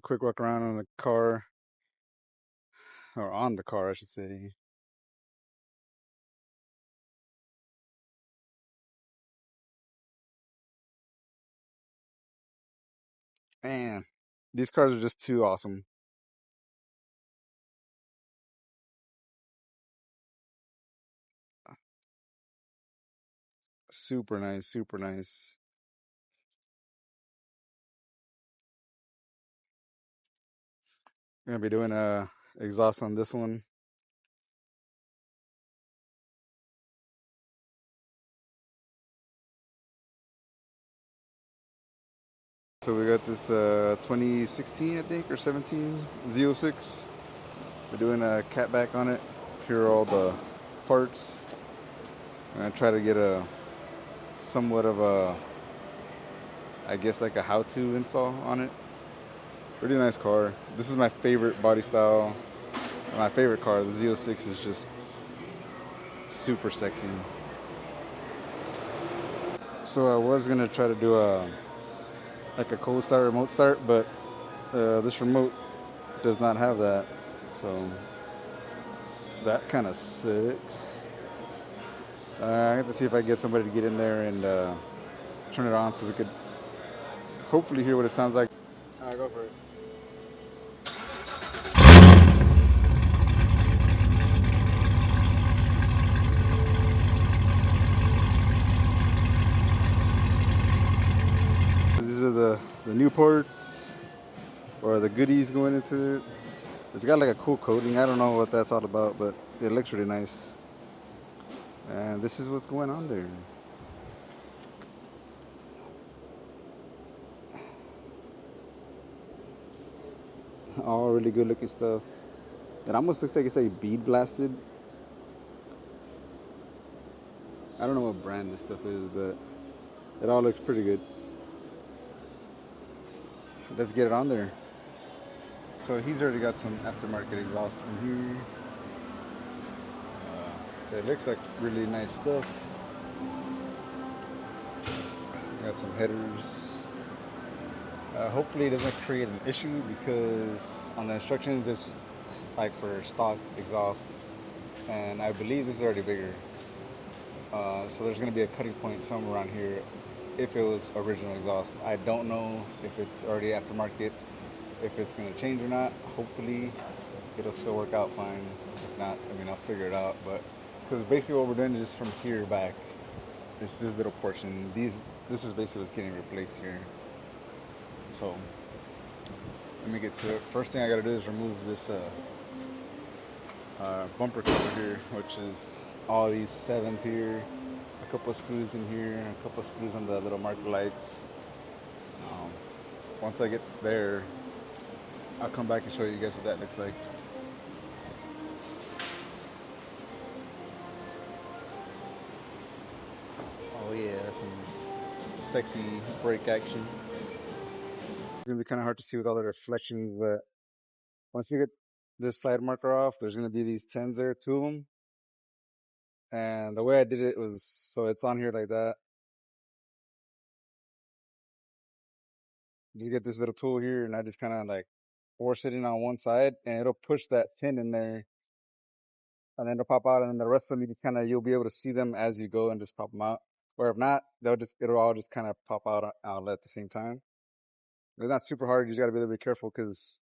Quick walk around on the car, or on the car, I should say. Man, these cars are just too awesome. Super nice, super nice. We're gonna be doing a exhaust on this one. So we got this 2016, I think, or 17 ZO6. We're doing a catback on it. Here are all the parts. I'm gonna try to get a somewhat of a, I guess, like a how-to install on it. Pretty nice car. This is my favorite body style. My favorite car, the ZO6, is just super sexy. So I was gonna try to do a like a cold start remote start, but this remote does not have that, so that kind of sucks. I have to see if I can get somebody to get in there and turn it on so we could hopefully hear what it sounds like. Go for it. These are the new parts or the goodies going into it. It's got like a cool coating. I don't know what that's all about, but it looks really nice. And this is what's going on there. All really good looking stuff. It almost looks like it's like bead blasted. I don't know what brand this stuff is, but it all looks pretty good. Let's get it on there. So he's already got some aftermarket exhaust in here. It looks like really nice stuff. Got some headers. Hopefully it doesn't create an issue because on the instructions it's like for stock exhaust, and I believe this is already bigger. So there's going to be a cutting point somewhere around here if it was original exhaust. I don't know if it's already aftermarket, if it's going to change or not. Hopefully it'll still work out fine. If not, I mean, I'll figure it out. But because basically what we're doing is just from here back, it's this little portion. This is basically what's getting replaced here. So let me get to it. First thing I got to do is remove this bumper cover here, which is all these sevens here, a couple of screws in here, and a couple of screws on the little marker lights. Um, Once I get there, I'll come back and show you guys what that looks like. Oh yeah, some sexy brake action. It's gonna be kind of hard to see with all the reflections, but once you get this side marker off, there's gonna be these 10s there, two of them. And the way I did it was, so it's on here like that. Just get this little tool here, and I just kind of like force it in on one side, and it'll push that pin in there, and then it'll pop out, and then the rest of them you kind of you'll be able to see them as you go and just pop them out. Or if not, it'll all just kind of pop out at the same time. It's not super hard. You just got to be a little bit careful because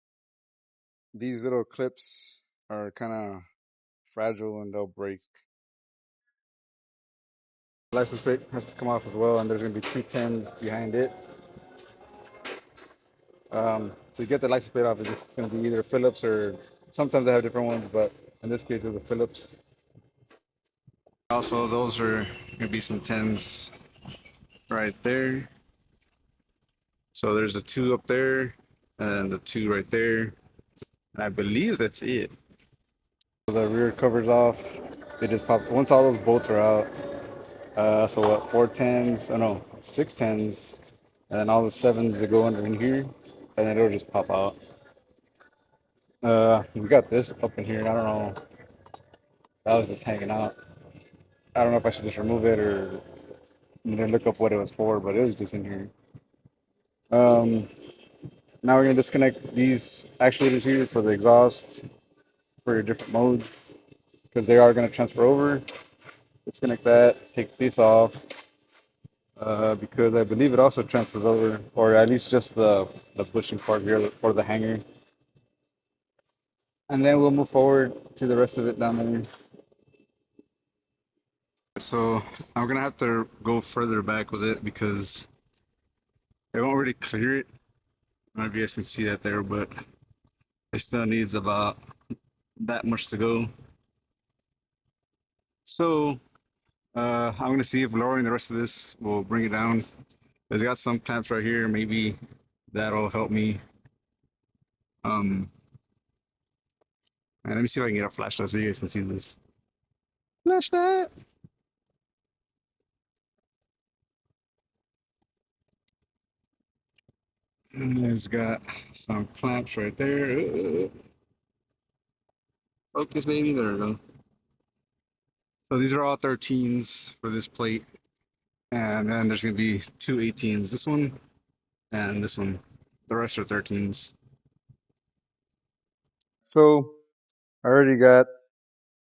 these little clips are kind of fragile and they'll break. The license plate has to come off as well, and there's gonna be two 10s behind it. To get the license plate off, it's just gonna be either Phillips or sometimes they have different ones, but in this case, it's a Phillips. Also, those are gonna be some 10s right there. So there's the two up there and the two right there. And I believe that's it. So the rear cover's off. It just popped. Once all those bolts are out, so what, four 10s? Oh no, six 10s. And then all the sevens that go under in here. And then it'll just pop out. We got this up in here. I don't know. That was just hanging out. I don't know if I should just remove it or look up what it was for, but it was just in here. Um, now we're gonna disconnect these actuators here for the exhaust for your different modes because they are gonna transfer over. Disconnect that, take this off because I believe it also transfers over, or at least just the bushing part here or the hanger. And then we'll move forward to the rest of it down there. So I'm gonna have to go further back with it because it won't really clear it. I don't know if you guys can see that there, but it still needs about that much to go. So I'm gonna see if lowering the rest of this will bring it down. It's got some clamps right here. Maybe that'll help me. And let me see if I can get a flashlight so you guys can see this. Flashlight. And it's got some clamps right there. Focus, baby. There we go. So these are all 13s for this plate. And then there's going to be two 18s. This one and this one. The rest are 13s. So I already got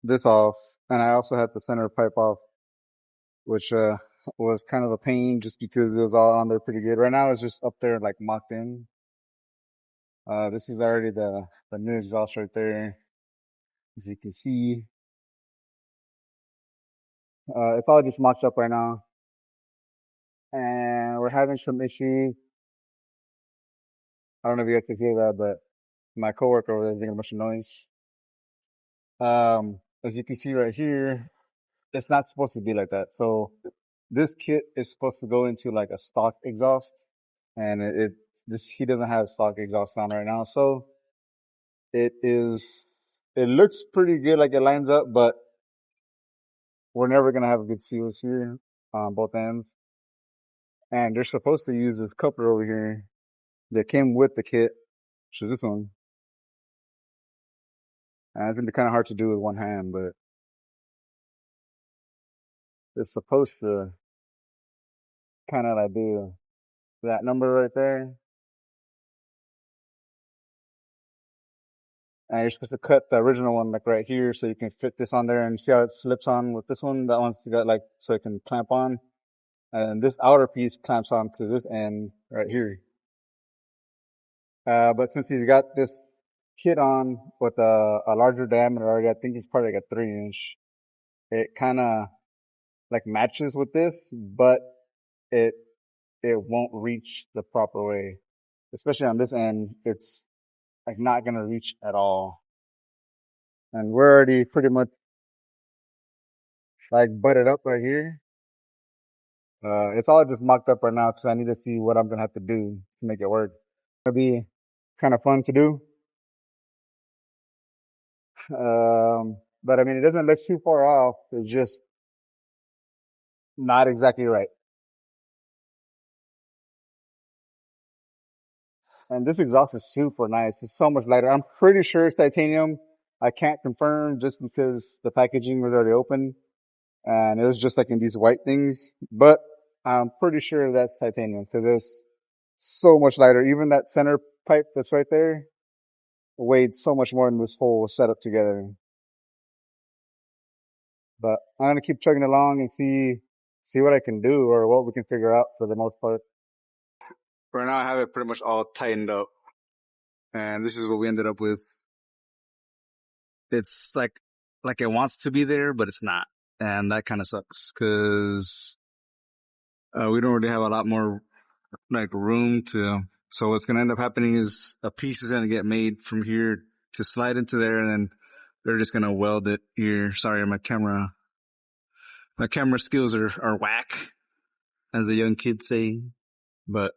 this off. And I also had the center pipe off, which was kind of a pain just because it was all on there pretty good. Right now it's just up there like mocked in. This is already the new exhaust right there. As you can see, it's all just mocked up right now. And we're having some issues. I don't know if you guys can hear that, but my coworker over there is making a bunch of noise. As you can see right here, it's not supposed to be like that. So this kit is supposed to go into like a stock exhaust, and he doesn't have stock exhaust on right now. So it looks pretty good, like it lines up, but we're never gonna have a good seals here on both ends. And they're supposed to use this coupler over here that came with the kit, which is this one. And it's gonna be kind of hard to do with one hand, but it's supposed to kind of like do that number right there. And you're supposed to cut the original one like right here so you can fit this on there, and see how it slips on with this one. That one's got like so it can clamp on. And this outer piece clamps onto this end right here. But since he's got this kit on with a larger diameter already, I think he's probably like a 3-inch. It kind of like matches with this, but it won't reach the proper way. Especially on this end, it's like not gonna reach at all. And we're already pretty much like butted up right here. It's all just mocked up right now because I need to see what I'm gonna have to do to make it work. It'll be kind of fun to do. But I mean, it doesn't look too far off. It's just not exactly right. And this exhaust is super nice. It's so much lighter. I'm pretty sure it's titanium. I can't confirm just because the packaging was already open and it was just like in these white things, but I'm pretty sure that's titanium because it's so much lighter. Even that center pipe that's right there weighed so much more than this whole setup together. But I'm going to keep chugging along and see what I can do or what we can figure out for the most part. Right now I have it pretty much all tightened up. And this is what we ended up with. It's like it wants to be there, but it's not. And that kind of sucks because we don't really have a lot more like room to. So what's going to end up happening is a piece is going to get made from here to slide into there, and then they're just going to weld it here. Sorry, my camera skills are whack, as the young kids say. But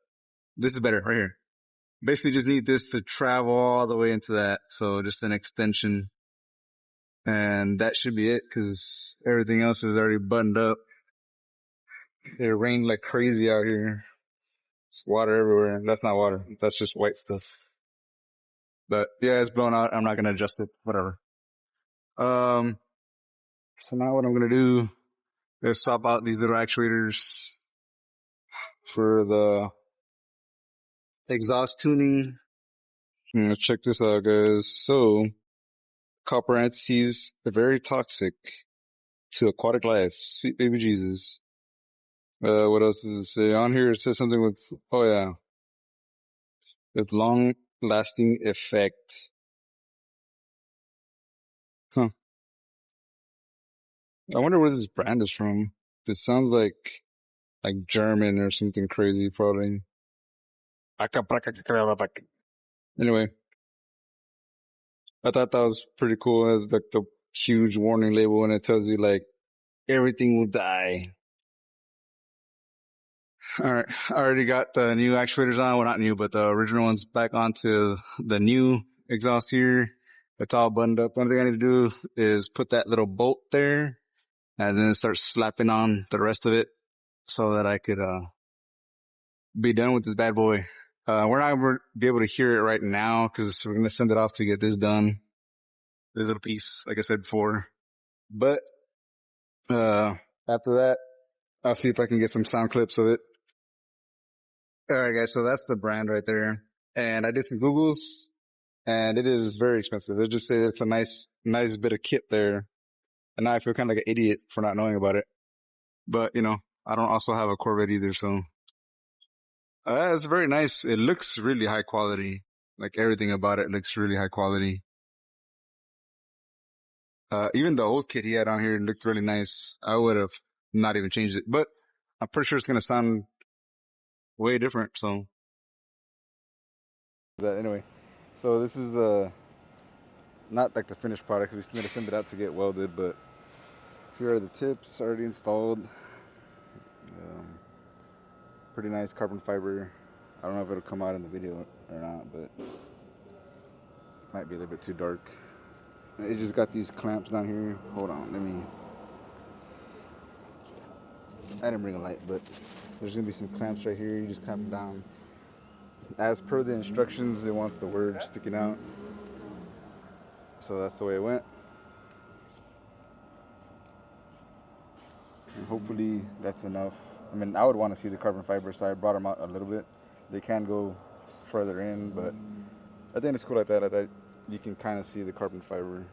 this is better right here. Basically just need this to travel all the way into that. So just an extension. And that should be it because everything else is already buttoned up. It rained like crazy out here. It's water everywhere. That's not water. That's just white stuff. But yeah, it's blown out. I'm not going to adjust it. Whatever. So now what I'm going to do is swap out these little actuators for the exhaust tuning Check this out, guys. So, copper entities are very toxic to aquatic life. Sweet baby Jesus. What else does it say? On here it says something with, oh yeah, with long lasting effect. Huh. I wonder where this brand is from. It sounds like German or something crazy, probably. Anyway, I thought that was pretty cool. It has like the huge warning label and it tells you like everything will die. All right. I already got the new actuators on. Well, not new, but the original ones back onto the new exhaust here. It's all buttoned up. One thing I need to do is put that little bolt there and then start slapping on the rest of it so that I could, be done with this bad boy. We're not going to be able to hear it right now because we're going to send it off to get this done. This little piece, like I said before. But, after that, I'll see if I can get some sound clips of it. All right, guys. So that's the brand right there. And I did some Googles and it is very expensive. They just say it's a nice bit of kit there. And now I feel kind of like an idiot for not knowing about it. But, you know, I don't also have a Corvette either. So, it's very nice. It looks really high quality. Like everything about it looks really high quality. Even the old kit he had on here looked really nice. I would have not even changed it, but I'm pretty sure it's going to sound way different. So that anyway, so this is not like the finished product. We still need to send it out to get welded, but here are the tips already installed. Pretty nice carbon fiber. I don't know if it'll come out in the video or not, but it might be a little bit too dark. It just got these clamps down here. Hold on, I didn't bring a light, but there's gonna be some clamps right here. You just clamp them down. As per the instructions, it wants the word sticking out. So that's the way it went. And hopefully that's enough. I mean, I would want to see the carbon fiber, so I brought them out a little bit. They can go further in, but I think it's cool like that. I thought you can kind of see the carbon fiber.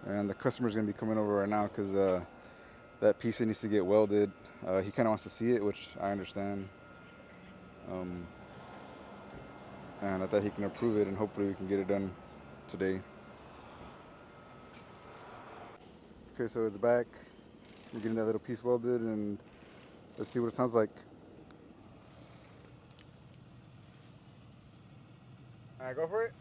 And the customer's going to be coming over right now because that piece that needs to get welded. He kind of wants to see it, which I understand. And I thought he can approve it, and hopefully we can get it done today. Okay, so it's back. We're getting that little piece welded, and let's see what it sounds like. All right, go for it.